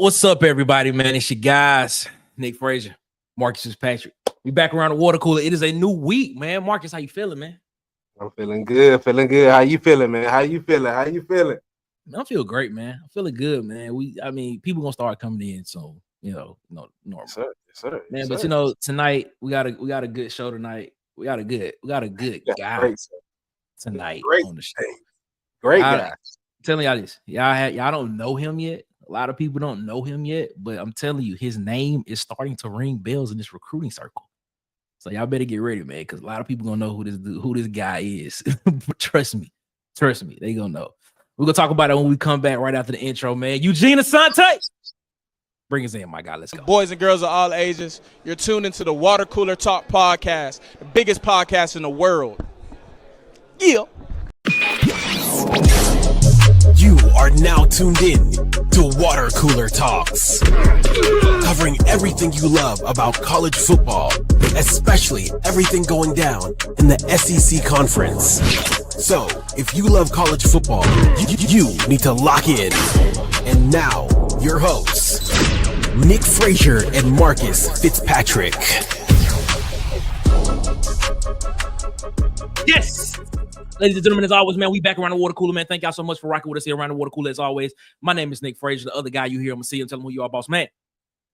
What's up, everybody, man? It's your guys, Nick Frazier, Marcus Fitzpatrick. We back around the water cooler. It is a new week, man. Marcus, how you feeling, man? I'm feeling good, How you feeling, man? How you feeling? I feel great, man. I'm feeling good, man. People gonna start coming in soon, normal. Yes, sir. Man, but tonight we got a good show tonight. We got a good guy tonight on the show. Great guy. I'm telling y'all this. Y'all don't know him yet. A lot of people don't know him yet, but I'm telling you, his name is starting to ring bells in this recruiting circle. So y'all better get ready, man, because a lot of people gonna know who this guy is. Trust me, they gonna know. We're gonna talk about it when we come back right after the intro, man. Eugene Asante, bring us in, my guy. Let's go. Boys and girls of all ages, you're tuned into the Water Cooler Talk podcast, the biggest podcast in the world. Yeah. You are now tuned in to Water Cooler Talks, covering everything you love about college football, especially everything going down in the SEC conference. So, if you love college football, you need to lock in. And now, your hosts, Nick Frazier and Marcus Fitzpatrick. Yes! Ladies and gentlemen, as always, man, we back around the water cooler, man. Thank y'all so much for rocking with us here around the water cooler, as always. My name is Nick Frazier. The other guy you hear, I'm going to see him. Tell him who you are, boss man.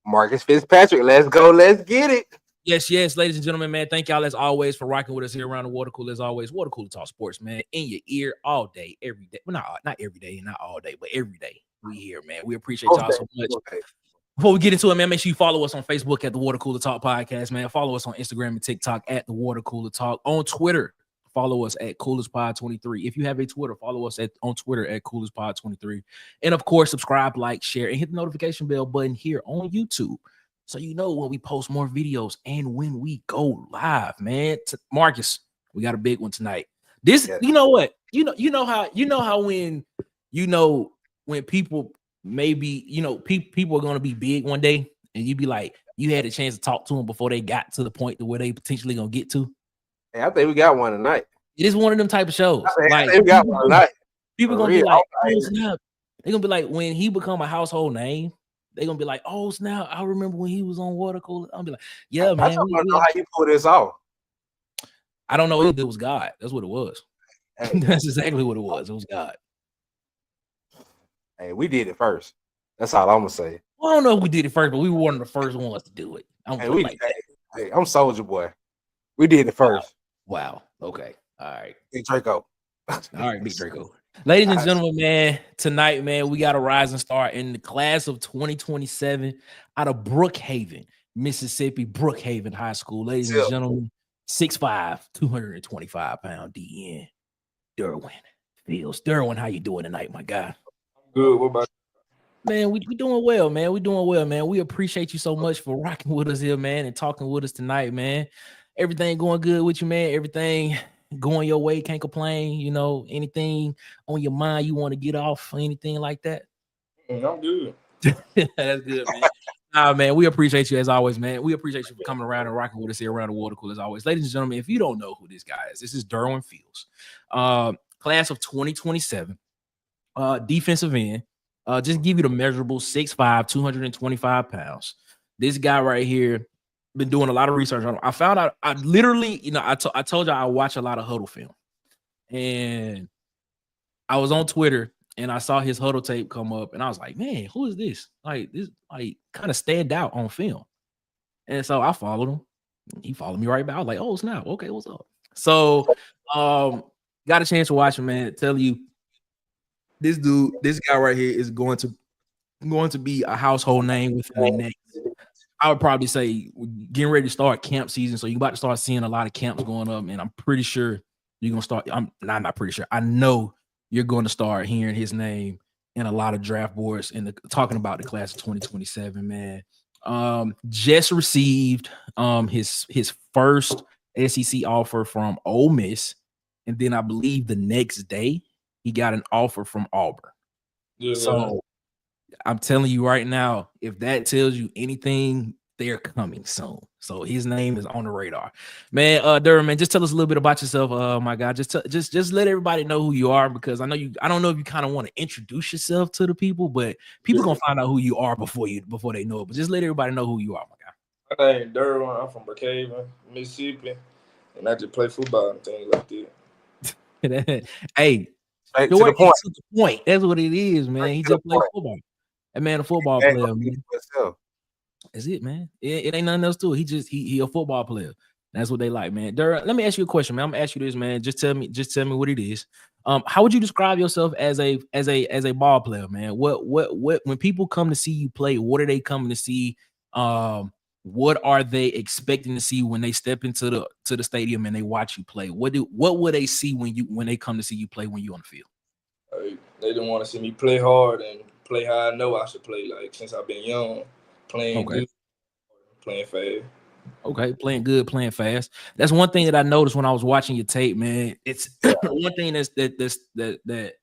Marcus Fitzpatrick. Let's go. Let's get it. Yes, ladies and gentlemen, man. Thank y'all, as always, for rocking with us here around the water cooler, as always. Water Cooler Talk Sports, man. In your ear all day, every day. Well, not every day and not all day, but every day. We here, man. We appreciate y'all so much. Okay. Before we get into it, man, make sure you follow us on Facebook at the Water Cooler Talk Podcast, man. Follow us on Instagram and TikTok at the Water Cooler Talk. On Twitter, follow us at CoolersPod23. If you have a Twitter, follow us on Twitter at CoolersPod23. And, of course, subscribe, like, share, and hit the notification bell button here on YouTube so you know when we post more videos and when we go live, man. Marcus, we got a big one tonight. You know what? You know how when people maybe, people are going to be big one day and you be like, you had a chance to talk to them before they got to the point to where they potentially going to get to. Hey, I think we got one tonight. It is one of them type of shows. I think we got one tonight. People going to be like, oh, snap. They're going to be like, when he become a household name, they're going to be like, oh, snap, I remember when he was on Water Cooler. I'll be like, yeah, man. I don't know how you pull this off. I don't know if it was God. That's what it was. Hey. That's exactly what it was. It was God. Hey, we did it first. That's all I'm going to say. Well, I don't know if we did it first, but we were one of the first ones to do it. I'm Soldier Boy. We did it first. Wow. Okay. All right. Big Draco. All right, Big Draco. Ladies and gentlemen, man, tonight, man, we got a rising star in the class of 2027 out of Brookhaven, Mississippi, Brookhaven High School. Ladies and gentlemen, 6'5", 225-pound DN, Derwin Fields. Derwin, how you doing tonight, my guy? Good. What about you? Man, we doing well, man. We doing well, man. We appreciate you so much for rocking with us here, man, and talking with us tonight, man. Everything going good with you, man? Everything going your way? Can't complain? Anything on your mind you want to get off or anything like that? I'm good. That's good, man. Nah, man, we appreciate you as always, man. We appreciate you for coming around and rocking with us here around the water cooler as always. Ladies and gentlemen, if you don't know who this guy is, this is Derwin Fields, class of 2027, defensive end. Just give you the measurables, 6'5", 225 pounds. This guy right here, been doing a lot of research on him. I found out, I literally, I told you I watch a lot of huddle film. And I was on Twitter and I saw his huddle tape come up and I was like, man, who is this? Like, this kind of stand out on film. And so I followed him. He followed me right back. I was like, oh, snap. Okay, what's up? So got a chance to watch him, man. Tell you, this guy right here is going to be a household name within the next. I would probably say getting ready to start camp season. So you're about to start seeing a lot of camps going up, and I'm pretty sure you're going to start. I'm not pretty sure. I know you're going to start hearing his name in a lot of draft boards and talking about the class of 2027, man. Just received his first SEC offer from Ole Miss, and then I believe the next day he got an offer from Auburn. Yeah, so I'm telling you right now, if that tells you anything they're coming soon. So his name is on the radar, man. Derwin, man, just tell us a little bit about yourself, my guy. Just let everybody know who you are, because I know you. I don't know if you kind of want to introduce yourself to the people, but people gonna find out who you are before they know it. But just let everybody know who you are, my guy. My name is Derwin. I'm from Brookhaven, Mississippi, and I just play football and things like that. Hey, Straight to the point. to the point. That's what it is, man. He just plays football. That man, a football player, man. That's it, man. It ain't nothing else to it. He a football player. That's what they like, man. Derwin, let me ask you a question, man. I'm gonna ask you this, man. Just tell me what it is. How would you describe yourself as a ball player, man? What when people come to see you play, what are they coming to see? What are they expecting to see when they step into the stadium and they watch you play? What would they see when they come to see you play when you on the field? They don't want to see me play hard and play how I know I should play. Like since I've been young, playing good, playing fast. Okay, playing good, playing fast. That's one thing that I noticed when I was watching your tape, man. It's one thing that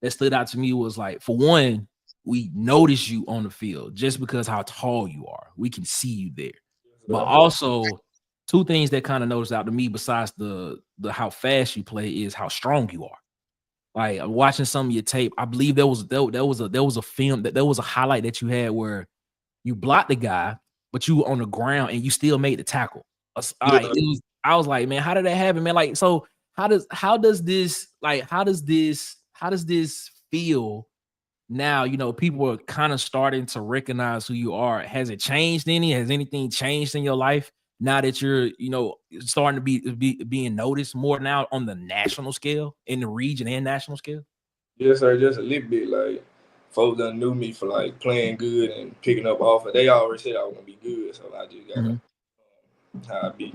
stood out to me was, like, for one, we notice you on the field just because how tall you are. We can see you there. But also, two things that kind of noticed out to me besides the how fast you play is how strong you are. Like, watching some of your tape, I believe there was a film there was a highlight that you had where you blocked the guy, but you were on the ground and you still made the tackle. I was like, man, how did that happen, man? Like, so how does this feel now? You know, people are kind of starting to recognize who you are. Has it changed any? Has anything changed in your life now that you're, you know, starting to be being noticed more now on the national scale, in the region and national scale? Yes, sir. Just a little bit. Like, folks done knew me for like playing good and picking up offers. They already said I was gonna be good, so I just got how I be.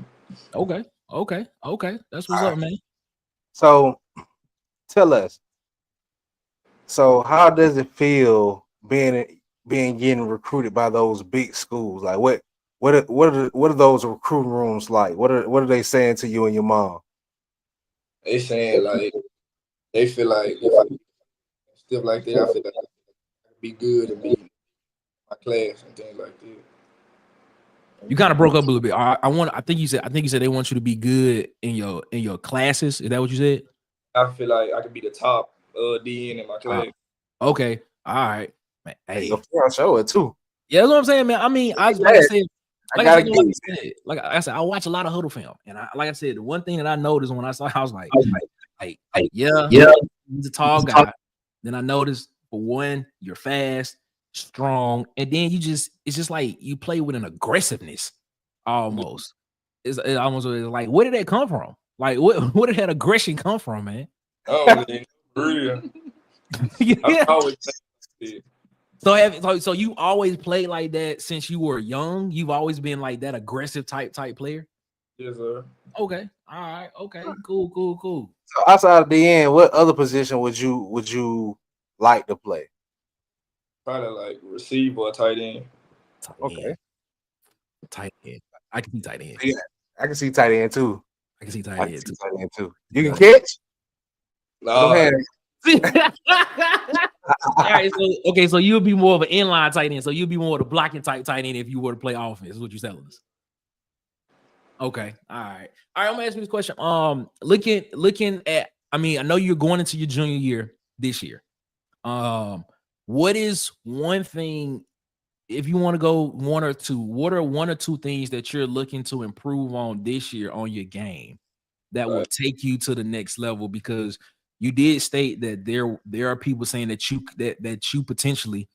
Okay. That's what's up, man. So, tell us. So, how does it feel being getting recruited by those big schools? Like, what are those recruiting rooms like? What are they saying to you and your mom? They saying like they feel like if I stuff like that, I feel like I could be good and be in my class and things like that. You kind of broke up a little bit. I think you said they want you to be good in your classes. Is that what you said? I feel like I could be the top DN in my class. Okay. All right. Man, hey, I'll show it too. Yeah, that's what I'm saying, man. I mean, like I said, I watch a lot of huddle film, and like I said, the one thing that I noticed when I saw, I was like, yeah, he's a tall guy. Then I noticed, for one, you're fast, strong, and then it's just like you play with an aggressiveness almost. It's almost like, where did that come from? Like, where did that aggression come from, man? Oh, man, real. Yeah. Always So you always played like that since you were young? You've always been like that aggressive type player? Yes, sir. Okay. All right. Okay. Cool. So outside of the end, what other position would you like to play? Probably like receiver or tight end. Okay. Tight end. I can see tight end. Yeah, I can see tight end too. I can see tight end too. You can catch? No. All right, so you'll be more of an inline tight end. So you'll be more of the blocking type tight end if you were to play offense, is what you're telling us. Okay. All right. I'm gonna ask you this question. Looking at, I mean, I know you're going into your junior year this year. What is one thing, if you want to go one or two, what are one or two things that you're looking to improve on this year on your game that will take you to the next level? Because you did state that there are people saying that you potentially,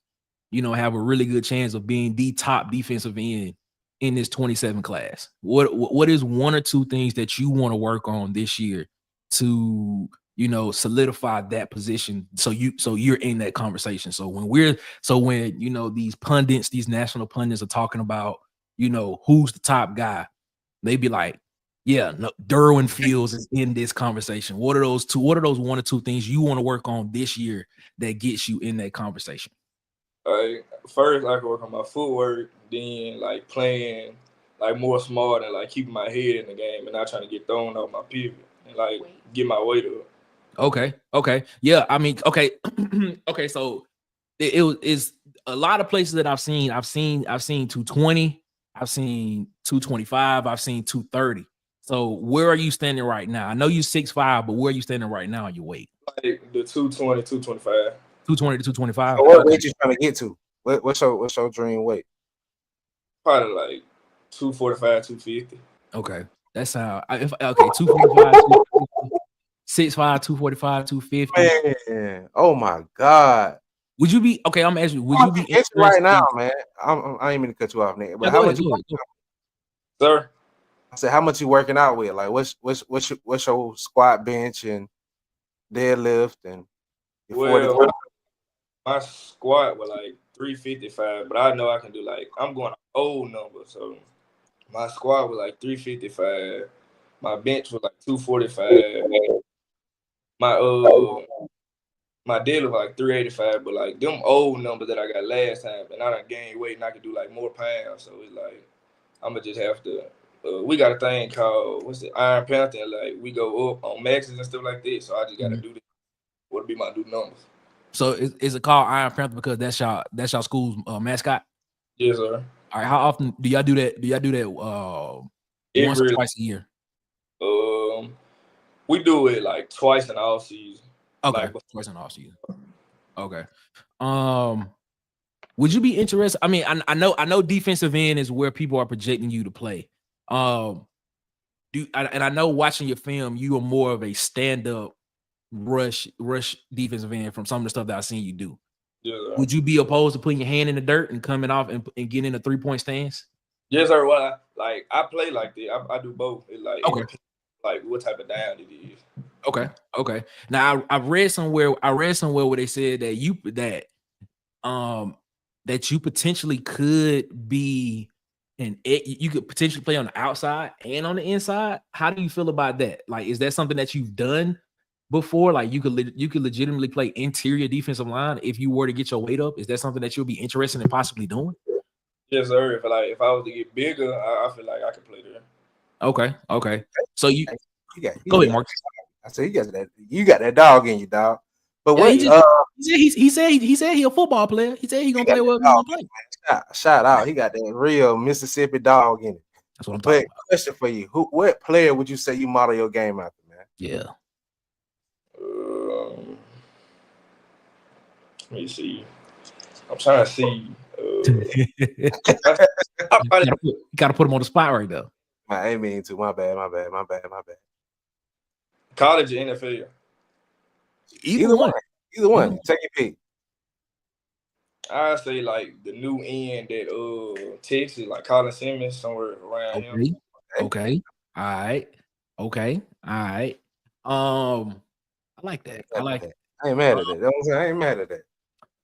you know, have a really good chance of being the top defensive end in this 27 class. What is one or two things that you want to work on this year to, you know, solidify that position so you're in that conversation? So when you know, these national pundits are talking about, you know, who's the top guy, they be like, yeah, no, Derwin Fields is in this conversation. What are those one or two things you want to work on this year that gets you in that conversation? First, I can work on my footwork, then like playing like more smart and like keeping my head in the game and not trying to get thrown off my pivot and like get my weight up. Okay. Yeah, I mean, okay. Okay, so it is a lot of places that I've seen 220. I've seen 225. I've seen 230. So where are you standing right now? I know you 6'5", but where are you standing right now on your weight? Like the 220, 225. 220 to 225. So what weight you trying to get to? What's your dream weight? Probably like 245, 250. Okay. That's how. Okay, 245, 6'5", 245, 250. Man, oh my God. Would you be okay? I'm asking you, would you be interested right now, man? I ain't mean to cut you off, Nick. But how much? Sir? I said, how much you working out with? Like, what's your squat, bench, and deadlift, and well, my squat was like 355, but I know I can do like I'm going old number, so my squat was like 355. My bench was like 245. My deadlift was like 385, but like them old numbers that I got last time, and I done gained weight and I can do like more pounds. So it's like I'ma just have to. We got a thing called Iron Panther, and like we go up on maxes and stuff like this. So I just gotta do this. What'll be my new numbers? So is it called Iron Panther because that's y'all school's mascot? Yes, sir. All right. How often do y'all do that? Do y'all do that once or twice a year? We do it like twice in the off season. Okay, like, twice in the off season. Okay. Would you be interested? I mean, I know defensive end is where people are projecting you to play. And I know watching your film, you are more of a stand-up rush defensive end from some of the stuff that I've seen you do. Yeah, would you be opposed to putting your hand in the dirt and coming off and getting in a 3-point stance? Yes, sir. Well, I play like that. I do both. It like okay. Like what type of down it is. Okay. Now I read somewhere where they said that you potentially could be you could potentially play on the outside and on the inside. How do you feel about that? Like, is that something that you've done before? Like, you could legitimately play interior defensive line if you were to get your weight up. Is that something that you'll be interested in possibly doing? Yes, sir. If I was to get bigger, I feel like I could play there. Okay. So you go ahead, Mark. I said you got that dog in you, dog. But yeah, he said he a football player. He said he gonna play wherever he gonna play. Shout out. He got that real Mississippi dog in it. That's what I'm talking about. Question for you: what player would you say you model your game after, man? Yeah. Let me see. I'm trying to see. You gotta put him on the spot right now. I ain't mean to. My bad. College or NFL? Either one. Take your pick. I say like the new end that Texas, like Colin Simmons, somewhere around him. Okay. All right. I like that. I ain't mad at that. You know what I'm saying? I ain't mad at that.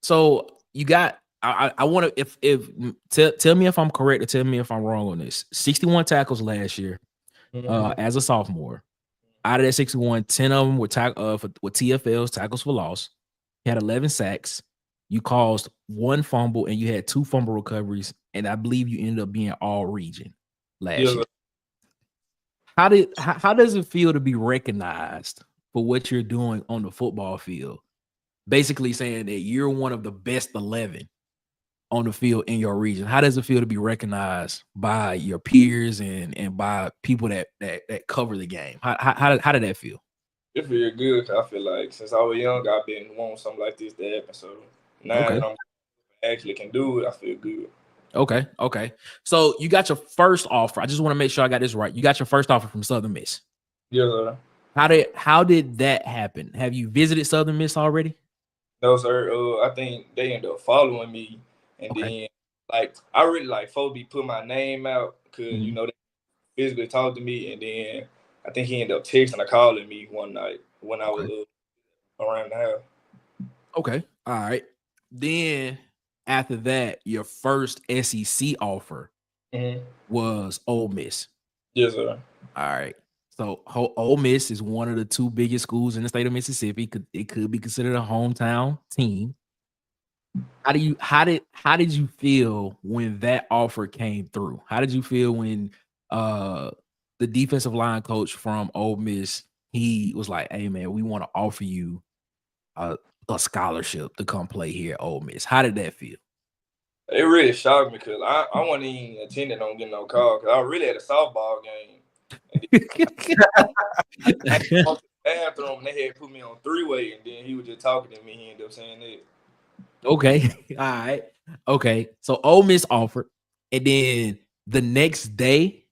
So you got. I want to tell me if I'm correct or tell me if I'm wrong on this. 61 tackles last year as a sophomore. Out of that 61, 10 of them were with TFLs, tackles for loss. You had 11 sacks. You caused 1 fumble and you had 2 fumble recoveries. And I believe you ended up being all region last year. How does it feel to be recognized for what you're doing on the football field? Basically saying that you're one of the best 11 on the field in your region. How does it feel to be recognized by your peers and by people that cover the game? How did that feel? It feels good. I feel like since I was young, I've been wanting something like this to happen. So now that I'm actually can do it, I feel good. Okay. So you got your first offer. I just want to make sure I got this right. You got your first offer from Southern Miss. Yeah, sir. How did that happen? Have you visited Southern Miss already? No, sir. I think they ended up following me. And then, like, I really like folks be put my name out because, you know, they physically talked to me. And then I think he ended up texting or calling me one night when I was around the house. Okay. All right. Then after that, your first SEC offer was Ole Miss. Yes, sir. All right. So Ole Miss is one of the 2 biggest schools in the state of Mississippi. It could be considered a hometown team. How did you feel when that offer came through? How did you feel when the defensive line coach from Ole Miss, he was like, "Hey man, we want to offer you a scholarship to come play here at Ole Miss"? How did that feel? It really shocked me because I wasn't even intending on getting no call because I really had a softball game. And I went to the bathroom and they had put me on three-way, and then he was just talking to me. He ended up saying that. Okay, all right, okay. So Ole Miss offered, and then the next day,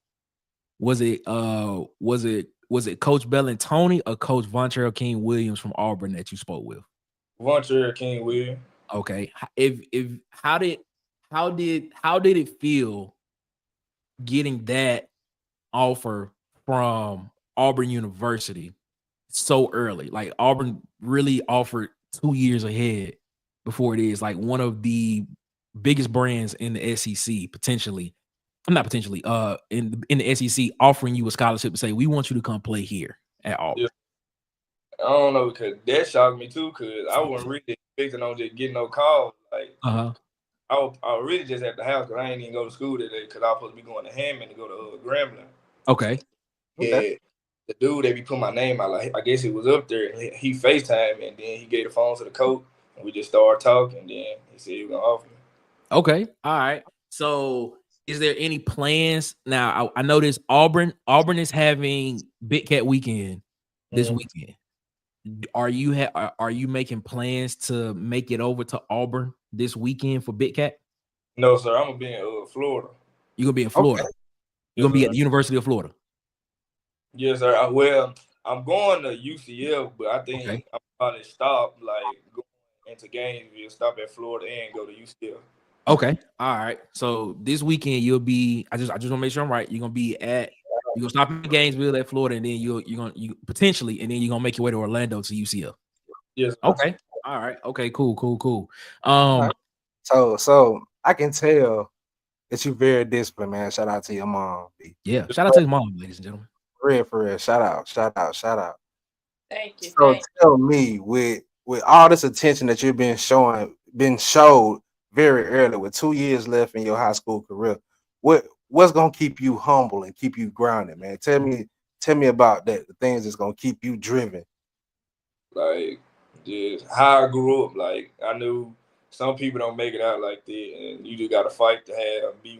was it Coach Bellantoni or Coach Vontrell King Williams from Auburn that you spoke with? Vontrell King Williams. Okay, how did it feel getting that offer from Auburn University so early? Like Auburn really offered 2 years ahead before it is like one of the biggest brands in the SEC potentially. I'm not potentially in the SEC offering you a scholarship to say we want you to come play here at Auburn. Yeah. I don't know because that shocked me too because I wasn't really expecting on just getting no call. Like I was really just at the house because I ain't even go to school today because I was supposed to be going to Hammond to go to Grambling. Okay. Yeah, the dude that be putting my name out, like I guess it was up there. And he FaceTimed and then he gave the phone to the coach and we just started talking. And then he said he was gonna offer me. Okay, all right. So, is there any plans now? I noticed Auburn is having Big Cat weekend this weekend. Are you making plans to make it over to Auburn this weekend for Big Cat? No, sir. I'm gonna be in Florida. You're gonna be in Florida. Okay. You're gonna be at the University of Florida. Yes, sir. Well, I'm going to UCF, but I think I'll probably stop like going into Gainesville, stop at Florida, and go to UCF. Okay. All right. So this weekend you'll be. I just want to make sure I'm right. You're gonna stop in Gainesville at Florida, and then you're gonna potentially, and then you're gonna make your way to Orlando to UCF. Yes. Okay. All right. Okay. Cool. So I can tell that you're very disciplined, man. Shout out to your mom. Yeah. Shout out to his mom, ladies and gentlemen. For real. Shout out. Thank you. So tell me, with all this attention that you've been showed very early, with 2 years left in your high school career, what's gonna keep you humble and keep you grounded, man? Tell me about that. The things that's gonna keep you driven. Like just how I grew up. Like I knew some people don't make it out like that, and you just gotta fight to be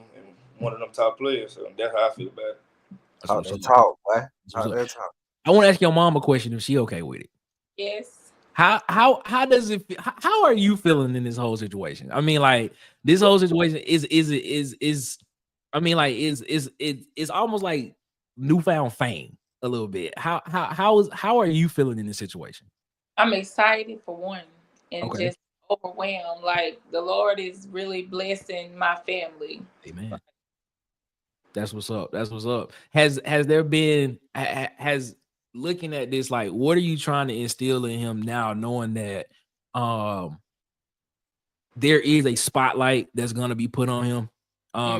one of them top players. So that's how I feel about it. Talk, boy. I want to ask your mom a question if she okay with it. Yes. How does it? How are you feeling in this whole situation? I mean, like this whole situation is. I mean, like it's almost like newfound fame a little bit. How are you feeling in this situation? I'm excited for one, and just overwhelmed. Like the Lord is really blessing my family. Amen. That's what's up. Has there been looking at this, like, what are you trying to instill in him now, knowing that there is a spotlight that's going to be put on him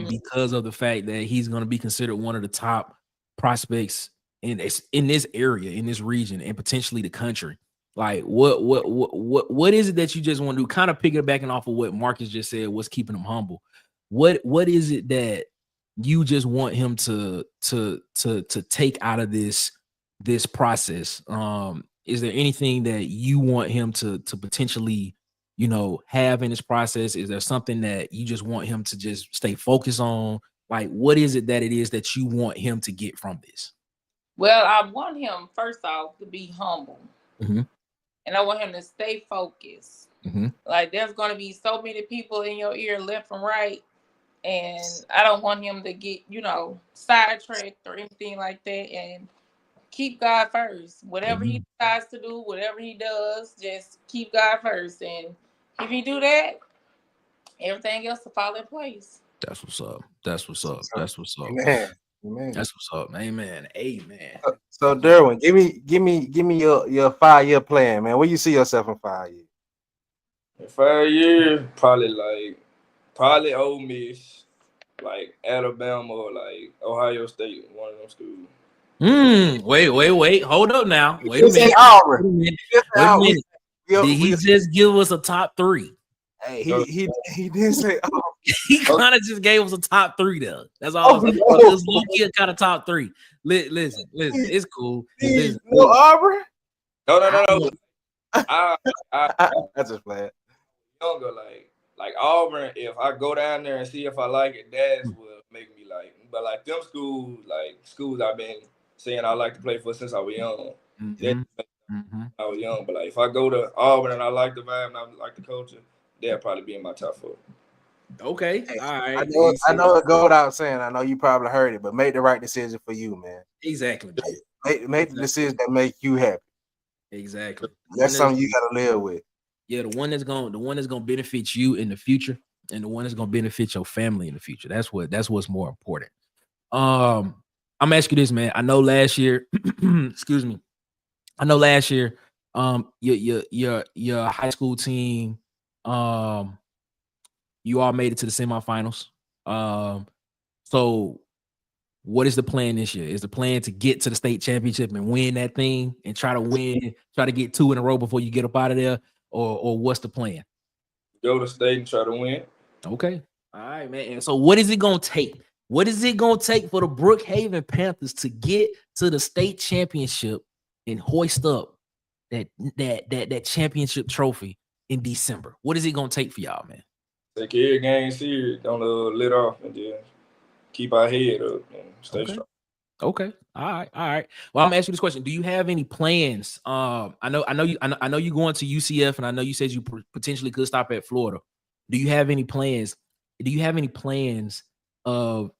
because of the fact that he's going to be considered one of the top prospects in this area, in this region, and potentially the country? Like, what is it that you just want to do? Kind of piggybacking off of what Marcus just said, what's keeping him humble? What is it that you just want him to take out of this process? Is there anything that you want him to potentially, have in this process? Is there something that you just want him to just stay focused on? Like, what is it that you want him to get from this? Well, I want him first off to be humble, and I want him to stay focused. Like, there's going to be so many people in your ear left and right. And I don't want him to get, sidetracked or anything like that. And keep God first. Whatever he decides to do, whatever he does, just keep God first. And if you do that, everything else will fall in place. That's what's up. Amen. That's what's up. Amen. So Derwin, give me your 5-year plan, man. Where you see yourself in 5 years? In 5 years, probably Ole Miss, like Alabama or like Ohio State, one of them schools. Wait. Hold up now. Wait a minute. Auburn. Did he just give us a top 3? Hey, he didn't say Auburn. He kind of just gave us a top 3 there. That's all. It's low-key kind of top 3. Listen. It's cool. No Auburn? No. I just playing. Younger, like Auburn, if I go down there and see if I like it, that's what make me like. But like them schools I've been saying I like to play for since I was young. I was young, but like if I go to Auburn and I like the vibe and I like the culture, they'll probably be in my top 4. Okay, all right. I know it goes without saying. I know you probably heard it, but make the right decision for you, man. Exactly. Make the decision that make you happy. Exactly. That's something you gotta live with. Yeah, the one that's gonna benefit you in the future, and the one that's gonna benefit your family in the future. That's what's more important. I'm gonna ask you this, man. I know last year, excuse me. I know last year, your high school team, you all made it to the semifinals. So what is the plan this year? Is the plan to get to the state championship and win that thing and try to get 2 in a row before you get up out of there? Or what's the plan? Go to state and try to win. Okay. All right, man. And so what is it going to take? What is it going to take for the Brookhaven Panthers to get to the state championship and hoist up that championship trophy in December? What is it going to take for y'all, man? Take every game serious. Don't let off and just keep our head up and stay strong. Okay. All right. Well, I'm gonna ask you this question. Do you have any plans? I know you going to UCF, and I know you said you potentially could stop at Florida. Do you have any plans? Of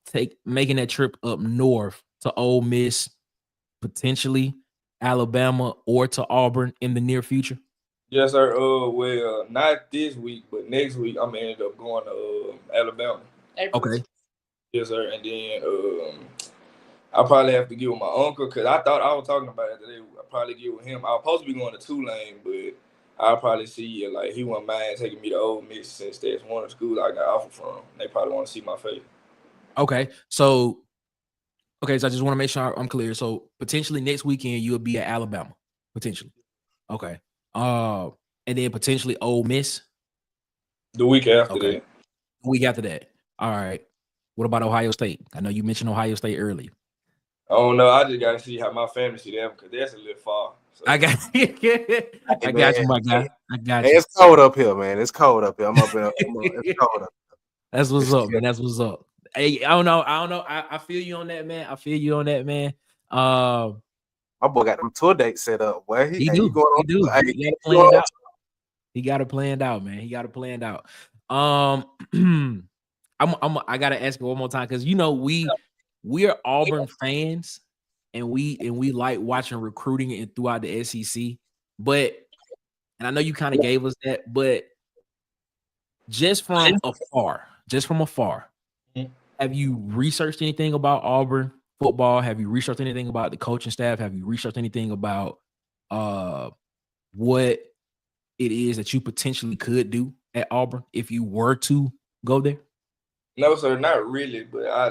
making that trip up north to Ole Miss, potentially Alabama, or to Auburn in the near future? Yes, sir. Well, not this week, but next week I'm gonna end up going to Alabama. Okay. Yes, sir. And then I probably have to get with my uncle because I thought I was talking about it today. I probably get with him. I was supposed to be going to Tulane, but I'll probably see like he wouldn't mind taking me to Ole Miss since that's one of the schools I got offered from. They probably want to see my face. Okay, so I just want to make sure I'm clear. So potentially next weekend you'll be at Alabama, potentially. Okay. And then potentially Ole Miss. The week after that. The week after that. All right. What about Ohio State? I know you mentioned Ohio State earlier. I don't know. I just got to see how my family see them because that's a little far. So. I got you, my guy. I got you. It's cold up here, man. It's cold up here. I'm up in. It's cold up here. That's what's up, man. That's what's up. Hey, I don't know. I feel you on that, man. My boy got them tour dates set up. Boy, he do. He got it planned out, man. He got it planned out. I gotta ask you one more time because we're Auburn fans, and we like watching recruiting and throughout the SEC. And I know you kind of gave us that, but just from afar, have you researched anything about Auburn football? Have you researched anything about the coaching staff? Have you researched anything about what it is that you potentially could do at Auburn if you were to go there? No, sir, not really, but I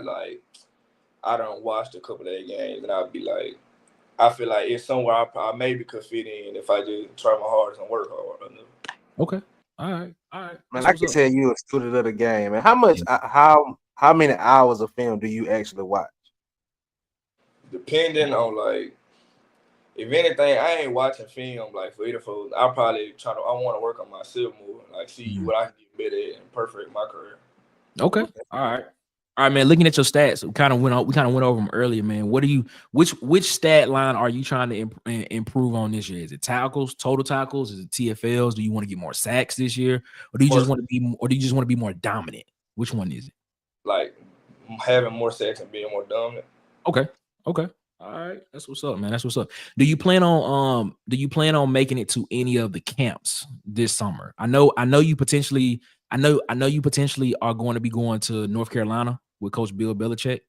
don't watch a couple of their games, and I'd be like, I feel like it's somewhere I maybe could fit in if I just try my hardest and work hard. Okay. All right. Man, I can tell you a student of the game. And how much, how many hours of film do you actually watch? Depending on if anything, I ain't watching film for either folks. I probably I want to work on myself more, see what I can get better at and perfect my career. Okay. All right, man. Looking at your stats, we kind of went over them earlier, man. Which stat line are you trying to improve on this year? Is it tackles, total tackles? Is it TFLs? Do you want to get more sacks this year, or do you just want to be more dominant? Which one is it? Having more sacks and being more dominant. Okay. All right, that's what's up, man. That's what's up. Do you plan on making it to any of the camps this summer? I know you potentially are going to be going to North Carolina with Coach Bill Belichick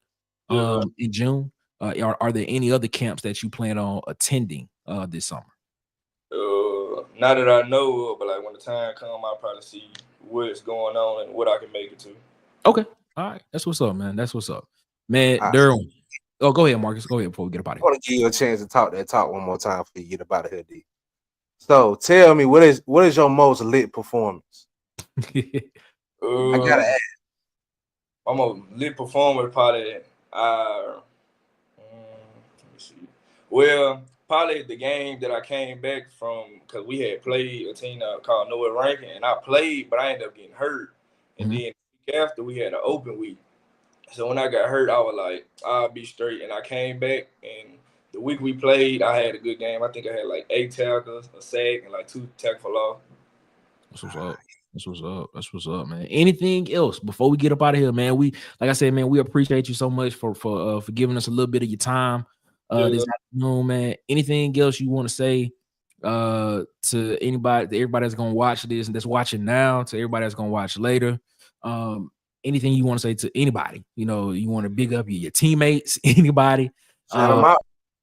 in June. Are there any other camps that you plan on attending this summer? Not that I know of, but when the time comes, I'll probably see what's going on and what I can make it to. Okay, all right, that's what's up, man. That's what's up, man. Derwin. Oh, go ahead, Marcus. Go ahead before we get up out of here. I want to give you a chance to talk one more time before you get up out of here, D. So tell me, what is your most lit performance? I gotta ask. I'm a lit performer, probably. Let me see. Well, probably the game that I came back from, because we had played a team called Noah Rankin, and I played, but I ended up getting hurt. And then the week after, we had an open week. So when I got hurt, I was like, I'll be straight. And I came back, and the week we played, I had a good game. I think I had like 8 tackles, a sack, and like 2 tackles for loss. That's what's up. That's what's up. That's what's up, man. Anything else before we get up out of here, man? We, like I said, man, we appreciate you so much for giving us a little bit of your time this afternoon, man. Anything else you want to say to anybody, to everybody that's gonna watch this and that's watching now, to everybody that's gonna watch later? Anything you want to say to anybody? You know, you want to big up your teammates, anybody? Shout them out.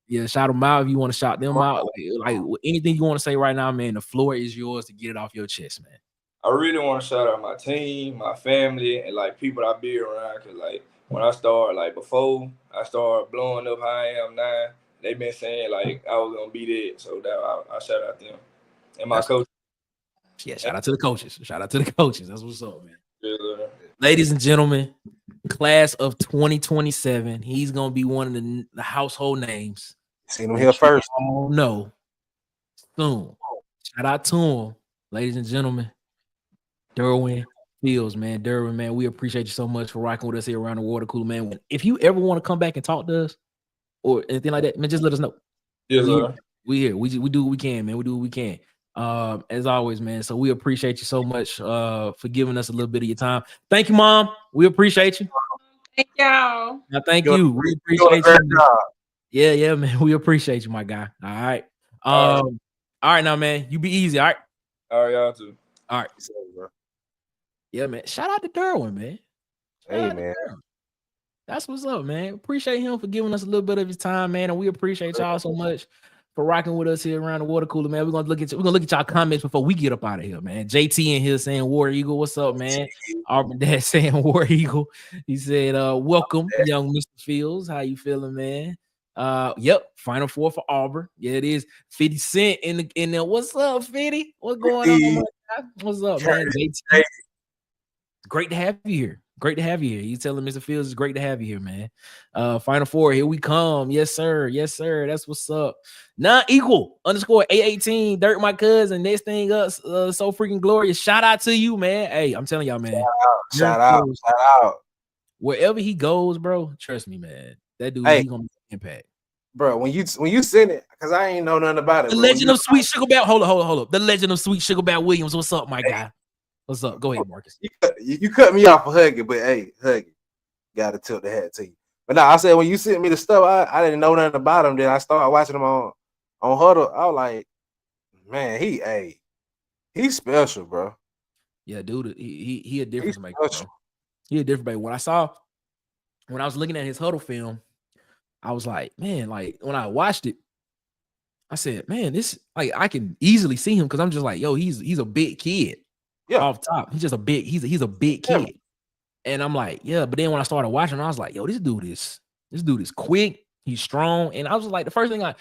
Yeah, shout them out if you want to shout them out. Like anything you want to say right now, man. The floor is yours to get it off your chest, man. I really want to shout out my team, my family, and like people I be around. Cause like when I started, like before I started blowing up how I am now, they've been saying like I was gonna be there. So that I shout out them and my coach. Yeah, shout out to the coaches. Shout out to the coaches. That's what's up, man. Yeah. Ladies and gentlemen, class of 2027. He's gonna be one of the household names. Seen him here first. Oh no, soon. Shout out to him, ladies and gentlemen. Derwin Fields, man. Derwin, man, we appreciate you so much for rocking with us here around the water cooler, man. If you ever want to come back and talk to us or anything like that, man, just let us know. Yes, sir. We here. We do what we can, man. We do what we can. As always, man. So we appreciate you so much for giving us a little bit of your time. Thank you, Mom. We appreciate you. Thank y'all. Now, thank you. We appreciate you. Yeah, man. We appreciate you, my guy. All right. All right, now, man. You be easy. All right. All right, y'all too. All right. Yeah, man. Shout out to Derwin, man. Hey, man. That's what's up, man. Appreciate him for giving us a little bit of his time, man. And we appreciate y'all so much for rocking with us here around the water cooler, man. We're gonna look at y'all comments before we get up out of here, man. JT in here saying War Eagle, what's up, man? Auburn Dad saying War Eagle. He said, welcome, young Mr. Fields. How you feeling, man? Yep, Final Four for Auburn. Yeah, it is. 50 Cent in there. What's up, 50? What's going on, my guy? What's up, man? JT. Great to have you here. Great to have you here. You telling Mr. Fields it's great to have you here, man. Final Four, here we come. Yes, sir. Yes, sir. That's what's up. Non-equal _ A18. Dirt, my cousin. Next thing up, so freaking glorious. Shout out to you, man. Hey, I'm telling y'all, man. Shout out. Wherever he goes, bro, trust me, man. That dude, he's gonna make an impact. Bro, when you send it, because I ain't know nothing about it. The legend of Sweet Sugar Bear. Hold up. The legend of Sweet Sugar Bear Williams. What's up, my guy? What's up? Go ahead, Marcus. You cut me off for Huggy, but hey, Huggy, gotta tilt the hat to you. But no, I said when you sent me the stuff, I didn't know nothing about him. Then I started watching him on Huddle. I was like, man, he's special, bro. Yeah, dude, he a difference maker, bro. He a different maker. When I was looking at his Huddle film, I was like, man, like when I watched it, I said, man, this like I can easily see him because I'm just like, yo, he's a big kid. Yeah, off top, he's just a big. He's a big kid, yeah. And I'm like, yeah. But then when I started watching, I was like, yo, this dude is quick. He's strong, and I was like, the first thing I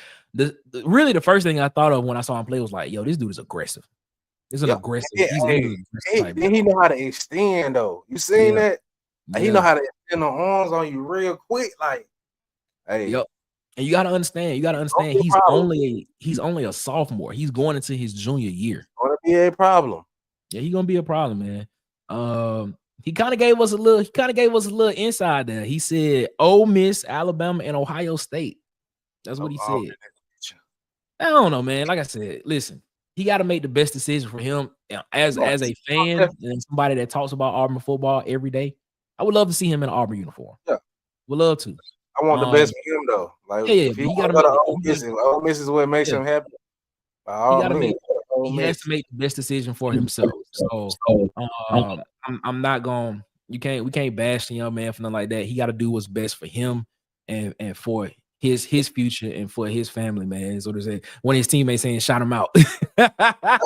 thought of when I saw him play was like, yo, this dude is aggressive. This is an aggressive. He know how to extend though. You seen that? Yeah. He know how to extend the arms on you real quick, like, hey. Yep. And you gotta understand. He's only a sophomore. He's going into his junior year. Gonna be a problem. Yeah, he's gonna be a problem, man. He kind of gave us a little inside there. He said Ole Miss, Alabama, and Ohio State. That's what he said. I don't know, man. Like I said, listen, he got to make the best decision for him as a fan and somebody that talks about Auburn football every day. I would love to see him in an Auburn uniform. Yeah, would love to. I want the best for him though. Like, if he got to go to Ole Miss is what makes him happy. He has to make the best decision for himself. So I'm not going. We can't bash the young man for nothing like that. He got to do what's best for him and for his future and for his family, man. So there's one of his teammates saying, "Shout him out." That's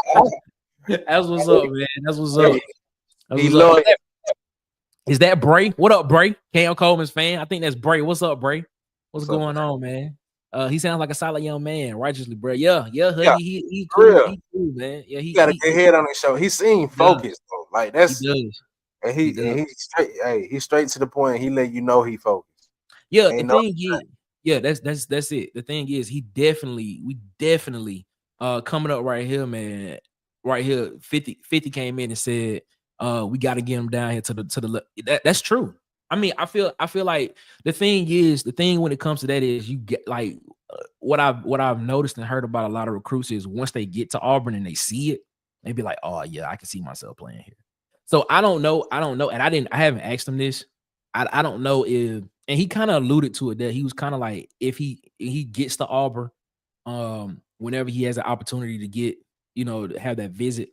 what's up, man. That's what's up. Is that Bray? What up, Bray? Cam Coleman's fan. I think that's Bray. What's up, Bray? What's going on, man? He sounds like a solid young man, righteously, bro. Yeah, he cool, man. Yeah, he got a good head on his shoulder. He seems focused though. Like that's and he's straight. Hey, he's straight to the point. He let you know he focused. Yeah, the thing is, Yeah, that's it. The thing is, we definitely coming up right here, man. Right here, 50 came in and said, we got to get him down here to the that's true. I mean, I feel like the thing when it comes to that is you get like what I've noticed and heard about a lot of recruits is once they get to Auburn and they see it, they be like, oh yeah, I can see myself playing here. So I don't know, and I haven't asked him this. I don't know if, and he kind of alluded to it that he was kind of like if he gets to Auburn, whenever he has an opportunity to get, to have that visit,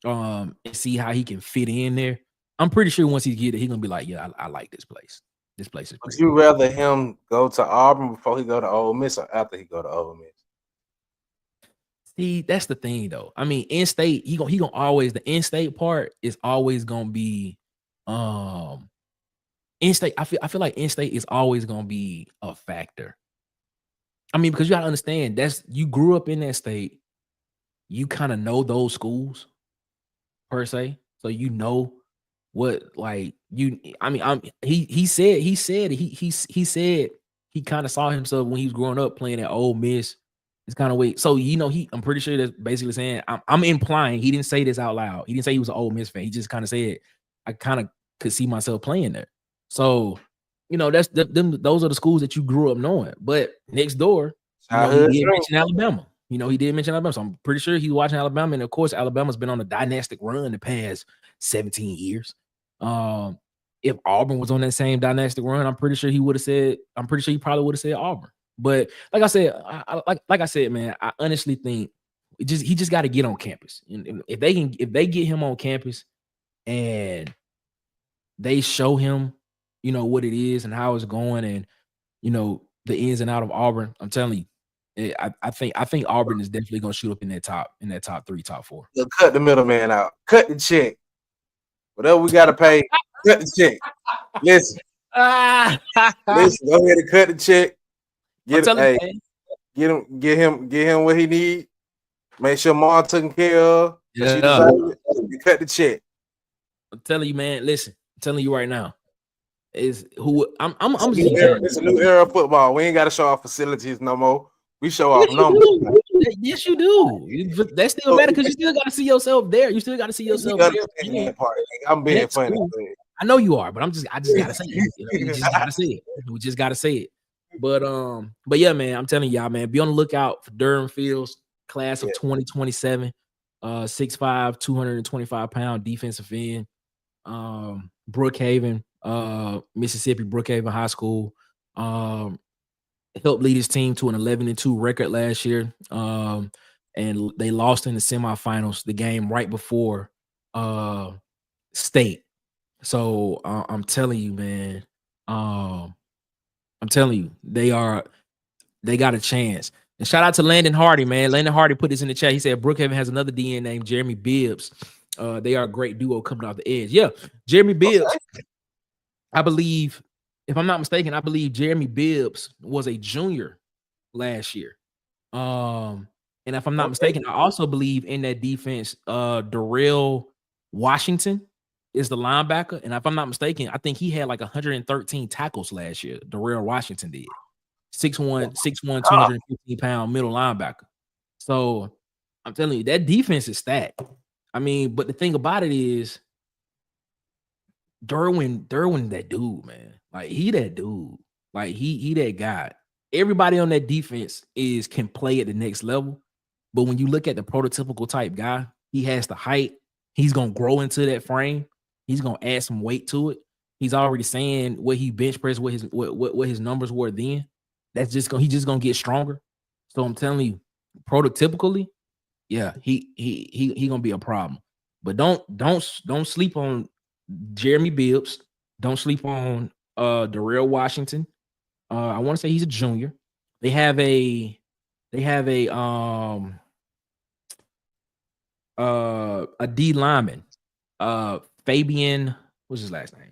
and see how he can fit in there. I'm pretty sure once he get it, he's gonna be like, yeah, I like this place. This place is. Would you rather him go to Auburn before he go to Ole Miss or after he go to Ole Miss? See, that's the thing though. I mean, in-state, he gonna always, the in-state part is always gonna be in-state. I feel like in-state is always gonna be a factor. I mean, because you gotta understand, you grew up in that state, you kind of know those schools per se. So you know what, like, he said he kind of saw himself when he was growing up playing at Ole Miss. It's kind of weird. So I'm pretty sure that's basically saying, I'm implying, he didn't say this out loud. He didn't say he was an Ole Miss fan. He just kind of said, I kind of could see myself playing there. So, those are the schools that you grew up knowing. But next door, he did mention Alabama. He did mention Alabama. So I'm pretty sure he's watching Alabama. And of course, Alabama's been on a dynastic run the past 17 years. If Auburn was on that same dynastic run, I'm pretty sure he probably would have said Auburn. But like I said, I said, man, I honestly think he just got to get on campus. And if they get him on campus and they show him, what it is and how it's going, and the ins and out of Auburn, I'm telling you, I think Auburn is definitely gonna shoot up in that top 3, top 4. Look, cut the middleman out. Cut the check. Whatever we gotta pay, cut the check. Listen, go ahead and cut the check. Get him what he need. Make sure mom taken care of. Yeah. Cut the check. I'm telling you, man. Listen, I'm telling you right now. It's a new era of football. We ain't got to show off facilities no more. We show off numbers. Yes, you do. That's still better because you still got to see yourself there. You still got to see yourself there. I'm being funny. Cool. I know you are, but I just gotta say it. We just gotta say it. We just gotta say it. But yeah, man, I'm telling y'all, man, be on the lookout for Derwin Fields, class of 2027, 6'5", 225-pound defensive end, Brookhaven, Mississippi, Brookhaven High School. Helped lead his team to an 11-2 record last year, and they lost in the semifinals, the game right before state. So I'm telling you, man. I'm telling you, they got a chance. And shout out to Landon Hardy, man. Landon Hardy put this in the chat. He said Brookhaven has another DN named Jeremy Bibbs. They are a great duo coming off the edge. Yeah, Jeremy Bibbs. I believe, if I'm not mistaken, Jeremy Bibbs was a junior last year. And if I'm not mistaken, I also believe in that defense, Darrell Washington is the linebacker. And if I'm not mistaken, I think he had like 113 tackles last year. Darrell Washington did. 6'1", 215-pound middle linebacker. So I'm telling you, that defense is stacked. I mean, but the thing about it is, Derwin, that dude, man. Like, he that dude. Like, he that guy. Everybody on that defense can play at the next level. But when you look at the prototypical type guy, he has the height. He's gonna grow into that frame. He's gonna add some weight to it. He's already saying what he bench pressed, what his numbers were then. He's just gonna get stronger. So I'm telling you, prototypically, yeah, he gonna be a problem. But don't sleep on Jeremy Bibbs. Don't sleep on Darrell Washington. I want to say he's a junior. They have a D lineman, Fabian. What's his last name?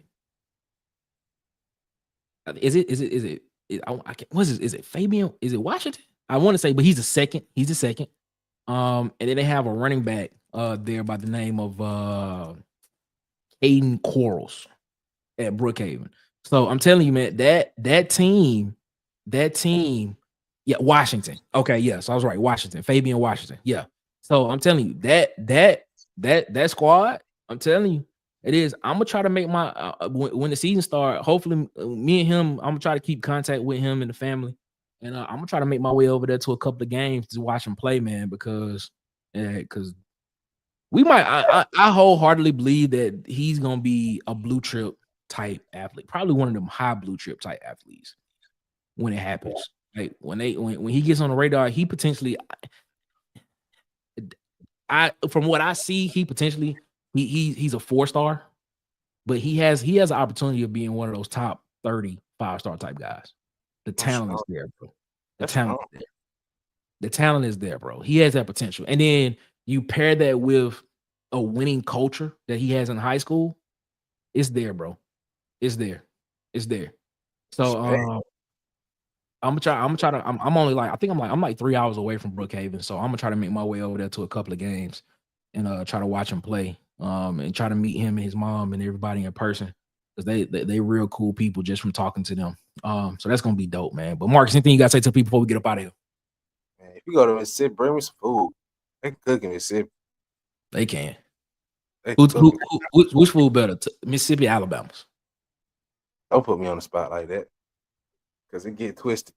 Is it? Is it Fabian? Is it Washington? I want to say, but he's the second. And then they have a running back there by the name of Aiden Quarles at Brookhaven. So I'm telling you, man, that team that team, Washington. Okay, so I was right. Washington, Fabian Washington. Yeah. So I'm telling you that squad. I'm telling you, it is. I'm gonna try to make my when the season starts. Hopefully, me and him. I'm gonna try to keep contact with him and the family, and I'm gonna try to make my way over there to a couple of games to watch him play, man. Because we might. I wholeheartally believe that he's gonna be a blue chip type athlete, probably one of them high blue chip type athletes when it happens. Like when he gets on the radar, he potentially. From what I see, he potentially he's a 4-star, but he has an opportunity of being one of those top 30 5-star type guys. The talent is there, bro. The talent is there, bro. He has that potential. And then you pair that with a winning culture that he has in high school, it's there, bro. It's there. So I'm only like, I think I'm like 3 hours away from Brookhaven. So I'm gonna try to make my way over there to a couple of games and try to watch him play. And try to meet him and his mom and everybody in person. Because they real cool people just from talking to them. So that's gonna be dope, man. But Marcus, anything you gotta say to people before we get up out of here? Man, if you go to Mississippi, bring me some food. They can cook in Mississippi. They can. Which food better? Mississippi, Alabama's? Don't put me on the spot like that. Because it get twisted.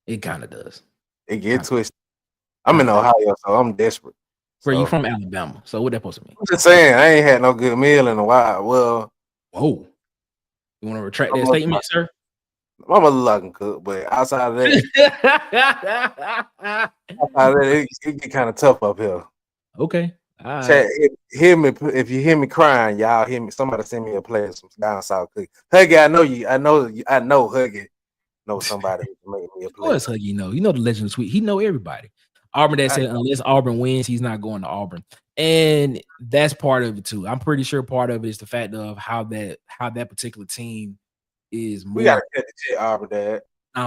It kind of does. It get twisted. I'm in Ohio, so I'm desperate. Where you from? Alabama. So what that supposed to mean? I'm just saying, I ain't had no good meal in a while. Well, whoa. You want to retract that statement, sir? My mother can cook, but outside of that, it get kind of tough up here. Okay. Chat, if you hear me crying, y'all hear me. Somebody send me a plate of some down south cookie. Huggy, I know Huggy know somebody who can make me a plate. Of course, Huggy, you know the legend of sweet. He know everybody. Auburn that said unless Auburn wins, he's not going to Auburn, and that's part of it too. I'm pretty sure part of it is the fact of how that particular team is. We gotta get the shit, Auburn, Dad.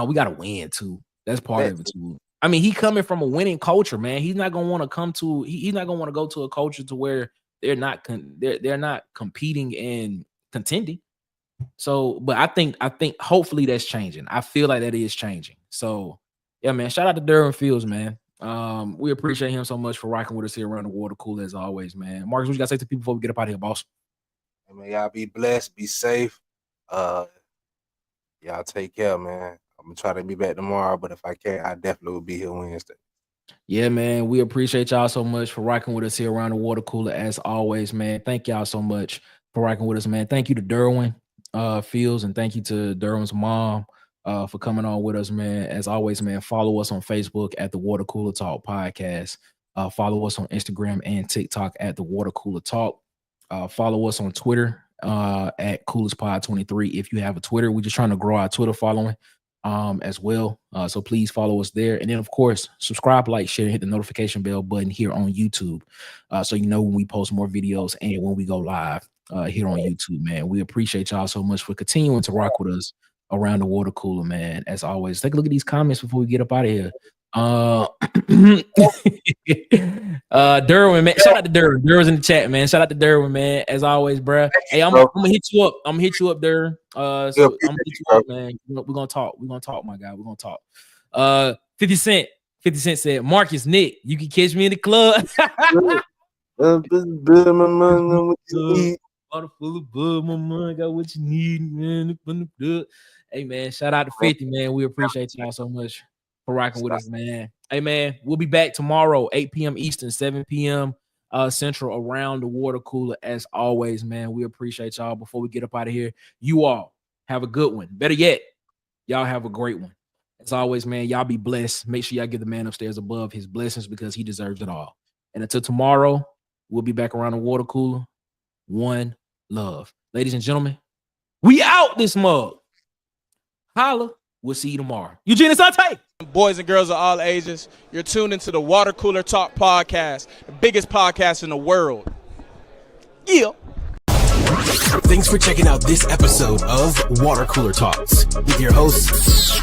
We gotta win too. That's part of it too. I mean, he coming from a winning culture, man. He's not gonna want to come to. He's not gonna want to go to a culture to where they're not competing and contending. So, but I think hopefully that's changing. I feel like that is changing. So, yeah, man. Shout out to Derwin Fields, man. We appreciate him so much for rocking with us here around the water cooler as always, man. Marcus, what you gotta say to people before we get up out of here, boss? I mean, y'all be blessed, be safe. Y'all take care, man. I'm gonna try to be back tomorrow, but if I can't, I definitely will be here Wednesday. Yeah, man. We appreciate y'all so much for rocking with us here around the water cooler as always, man. Thank y'all so much for rocking with us, man. Thank you to Derwin Fields, and thank you to Derwin's mom for coming on with us, man. As always, man, follow us on Facebook at the Water Cooler Talk Podcast. Follow us on Instagram and TikTok at the Water Cooler Talk. Follow us on Twitter at CoolersPod23 if you have a Twitter. We're just trying to grow our Twitter following as well. So please follow us there. And then, of course, subscribe, like, share, hit the notification bell button here on YouTube so you know when we post more videos and when we go live here on YouTube, man. We appreciate y'all so much for continuing to rock with us around the water cooler, man. As always, take a look at these comments before we get up out of here. Derwin, man. Shout out to Derwin. Derwin's in the chat, man. Shout out to Derwin, man. As always, bro. Hey, I'm gonna hit you up. I'm gonna hit you up, Derwin. So I'm gonna hit you up, man. We're gonna talk. We're gonna talk, my guy. We're gonna talk. 50 Cent. 50 Cent said, Marcus, Nick, you can catch me in the club. Bottle full of bud, my man, got what you need, man. Hey, man, shout out to 50, man. We appreciate y'all so much for rocking with us, man. Hey, man, we'll be back tomorrow, 8 p.m. Eastern, 7 p.m. Central, around the water cooler. As always, man, we appreciate y'all. Before we get up out of here, you all have a good one. Better yet, y'all have a great one. As always, man, y'all be blessed. Make sure y'all give the man upstairs above his blessings because he deserves it all. And until tomorrow, we'll be back around the water cooler. One love. Ladies and gentlemen, we out this mug. Holla. We'll see you tomorrow. Eugene Asante. Boys and girls of all ages, you're tuned into the Water Cooler Talk Podcast, the biggest podcast in the world. Yeah. Thanks for checking out this episode of Water Cooler Talks with your hosts,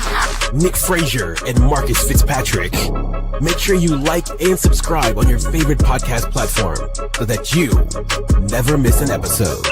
Nick Frazier and Marcus Fitzpatrick. Make sure you like and subscribe on your favorite podcast platform so that you never miss an episode.